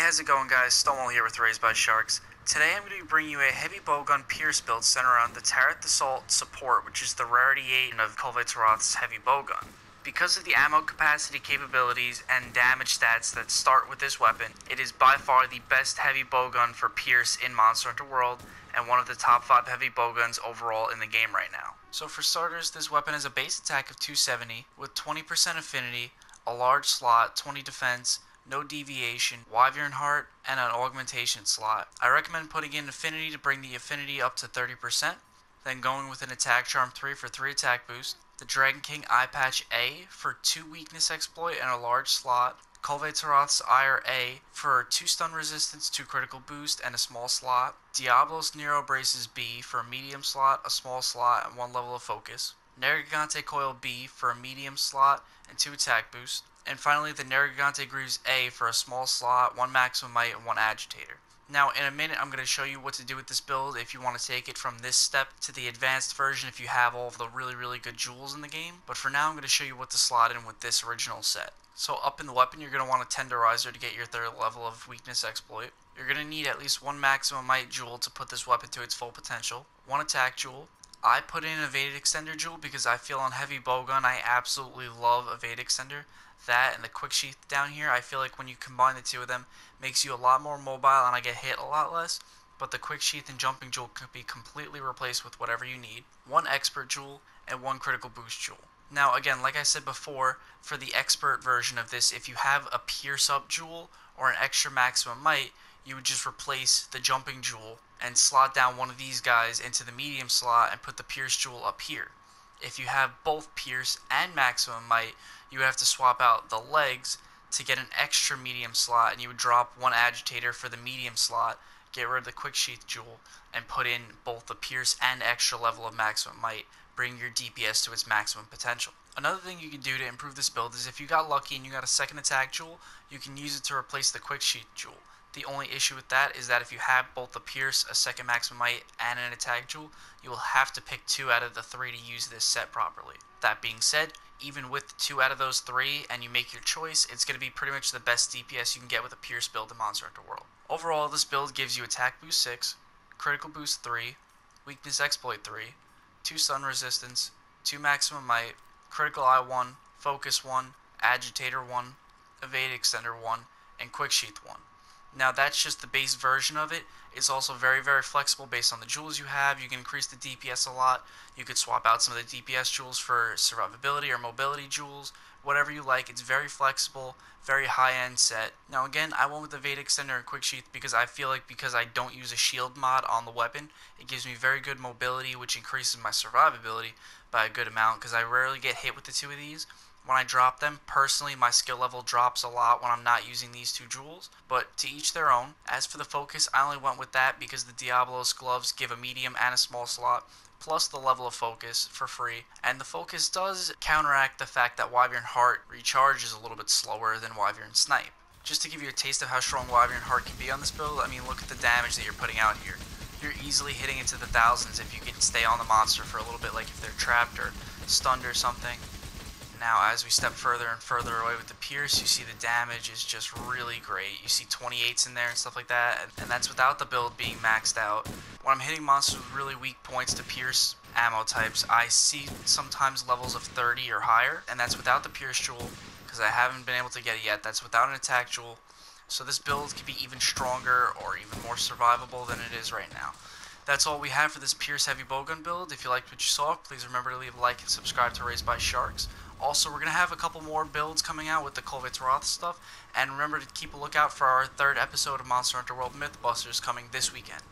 how's it going, guys? Stonewall here with Raised by Sharks. Today I'm going to be bringing you a heavy bowgun Pierce build centered around the Tarat Assault Support, which is the rarity 8 of Kulve-Taroth's heavy bowgun. Because of the ammo capacity, capabilities, and damage stats that start with this weapon, it is by far the best heavy bowgun for Pierce in Monster Hunter World, and one of the top 5 heavy bowguns overall in the game right now. So for starters, this weapon has a base attack of 270, with 20% affinity, a large slot, 20 defense, no deviation, Wyvern Heart, and an augmentation slot. I recommend putting in affinity to bring the affinity up to 30%, then going with an attack charm 3 for 3 attack boost, the Dragon King Eye Patch A for 2 weakness exploit and a large slot, Kulve-Taroth's Ire A for 2 stun resistance, 2 critical boost, and a small slot, Diablos Nero Braces B for a medium slot, a small slot, and 1 level of focus, Nergigante Coil B for a medium slot and 2 attack boost, and finally the Nergigante Greaves A for a small slot, 1 maximum might, and 1 agitator. Now in a minute I'm going to show you what to do with this build if you want to take it from this step to the advanced version if you have all of the really good jewels in the game, but for now I'm going to show you what to slot in with this original set. So up in the weapon you're going to want a Tenderizer to get your 3rd level of weakness exploit. You're going to need at least 1 maximum might jewel to put this weapon to its full potential, 1 attack jewel. I put in Evade Extender jewel because I feel on heavy bowgun I absolutely love Evade Extender. That and the quick sheath down here, I feel like when you combine the two of them makes you a lot more mobile and I get hit a lot less, but the quick sheath and jumping jewel can be completely replaced with whatever you need. 1 expert jewel and 1 critical boost jewel. Now again, like I said before, for the expert version of this, if you have a pierce up jewel or an extra maximum might, you would just replace the jumping jewel and slot down one of these guys into the medium slot and put the pierce jewel up here. If you have both pierce and maximum might, you would have to swap out the legs to get an extra medium slot, and you would drop 1 agitator for the medium slot, get rid of the quick sheath jewel, and put in both the pierce and extra level of maximum might, bring your DPS to its maximum potential. Another thing you can do to improve this build is if you got lucky and you got a 2nd attack jewel, you can use it to replace the quick sheath jewel. The only issue with that is that if you have both the pierce, a 2nd maximum might, and an attack jewel, you will have to pick 2 out of the 3 to use this set properly. That being said, even with 2 out of those 3 and you make your choice, it's going to be pretty much the best DPS you can get with a pierce build in Monster Hunter World. Overall, this build gives you attack boost 6, critical boost 3, weakness exploit 3, 2 stun resistance, 2 maximum might, critical eye 1, focus 1, agitator 1, evade extender 1, and quick sheath 1. Now that's just the base version of it. It's also very flexible based on the jewels you have. You can increase the DPS a lot. You could swap out some of the DPS jewels for survivability or mobility jewels, whatever you like. It's very flexible, very high-end set. Now again, I went with the Evade Extender and Quick Sheath because I feel like because I don't use a shield mod on the weapon, it gives me very good mobility, which increases my survivability by a good amount because I rarely get hit with the 2 of these. When I drop them, personally, my skill level drops a lot when I'm not using these 2 jewels, but to each their own. As for the focus, I only went with that because the Diablos gloves give a medium and a small slot, plus the level of focus for free, and the focus does counteract the fact that Wyvern Heart recharges a little bit slower than Wyvern Snipe. Just to give you a taste of how strong Wyvern Heart can be on this build, I mean, look at the damage that you're putting out here. You're easily hitting into the thousands if you can stay on the monster for a little bit, like if they're trapped or stunned or something. Now as we step further and further away with the pierce, you see the damage is just really great. You see 28s in there and stuff like that, and that's without the build being maxed out. When I'm hitting monsters with really weak points to pierce ammo types, I see sometimes levels of 30 or higher, and that's without the pierce jewel, because I haven't been able to get it yet. That's without an attack jewel, so this build can be even stronger or even more survivable than it is right now. That's all we have for this Pierce Heavy Bowgun build. If you liked what you saw, please remember to leave a like and subscribe to Raised by Sharks. Also, we're going to have a couple more builds coming out with the Kulve-Taroth stuff, and remember to keep a lookout for our 3rd episode of Monster Hunter World Mythbusters coming this weekend.